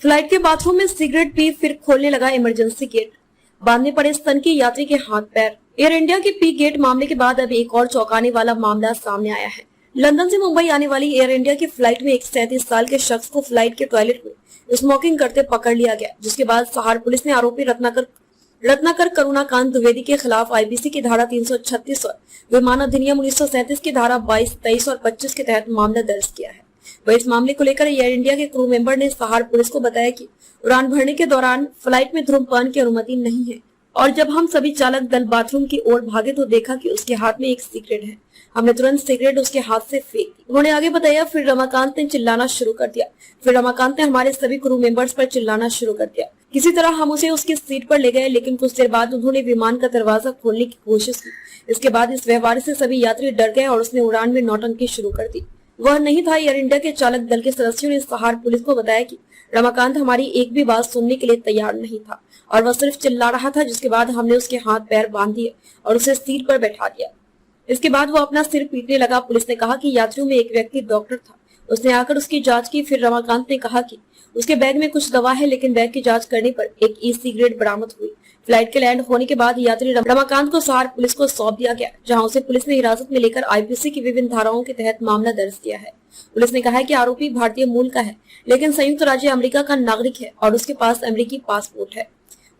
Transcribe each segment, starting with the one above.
Flight के bathroom में cigarette P फिर खोलने लगा इमरजेंसी गेट, बांधने पड़े स्तन के यात्री के हाथ पैर। एयर इंडिया के पी गेट मामले के बाद अब एक और चौंकाने वाला मामला सामने आया है। लंदन से मुंबई आने वाली एयर इंडिया की फ्लाइट में एक 37 साल के शख्स को फ्लाइट के टॉयलेट में स्मोकिंग करते पकड़ लिया गया, जिसके बाद सहार पुलिस ने आरोपी रत्नाकर करुणाकांत द्विवेदी के खिलाफ आईपीसी की धारा 336 और विमान अधिनियम 1937 की धारा 22, 23 और 25 के तहत मामला दर्ज किया है। वह इस मामले को लेकर एयर इंडिया के क्रू मेंबर ने सहार पुलिस को बताया कि उड़ान भरने के दौरान फ्लाइट में धूम्रपान की अनुमति नहीं है और जब हम सभी चालक दल बाथरूम की ओर भागे तो देखा कि उसके हाथ में एक सिगरेट है। हमने तुरंत सिगरेट उसके हाथ से फेंक दी। उन्होंने आगे बताया, फिर रमाकांत ने चिल्लाना शुरू कर दिया। फिर रमाकांत ने हमारे सभी क्रू मेंबर्स पर चिल्लाना शुरू कर दिया। किसी तरह हम उसे उसकी सीट पर ले गए, लेकिन कुछ देर बाद उन्होंने विमान का दरवाजा खोलने की कोशिश की। इसके बाद इस व्यवहार से सभी यात्री डर गए और उसने उड़ान में नौटंकी शुरू कर दी। वह नहीं था। एयर इंडिया के चालक दल के सदस्यों ने सहार पुलिस को बताया कि रमाकांत हमारी एक भी बात सुनने के लिए तैयार नहीं था और वह सिर्फ चिल्ला रहा था, जिसके बाद हमने उसके हाथ पैर बांध दिए और उसे सीट पर बैठा दिया। इसके बाद वो अपना सिर पीटने लगा। पुलिस ने कहा कि यात्रियों में एक व्यक्ति डॉक्टर था, उसने आकर उसकी जांच की। फिर रमाकांत ने कहा कि उसके बैग में कुछ दवा है, लेकिन बैग की जांच करने पर एक ई सिगरेट बरामद हुई। फ्लाइट के लैंड होने के बाद यात्री रमाकांत को सहार पुलिस को सौंप दिया गया, जहां उसे पुलिस ने हिरासत में लेकर आईपीसी की विभिन्न धाराओं के तहत मामला दर्ज किया है। पुलिस ने कहा है कि आरोपी भारतीय मूल का है, लेकिन संयुक्त राज्य अमेरिका का नागरिक है और उसके पास अमेरिकी पासपोर्ट है।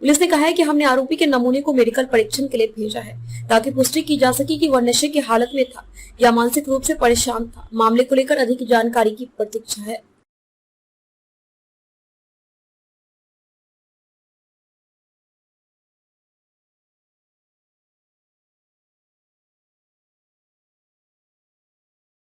पुलिस ने कहा है कि हमने आरोपी के नमूने को मेडिकल परीक्षण के लिए भेजा है, ताकि पुष्टि की जा सके कि वह नशे की हालत में था या मानसिक रूप से परेशान था। मामले को लेकर अधिक जानकारी की प्रतीक्षा है।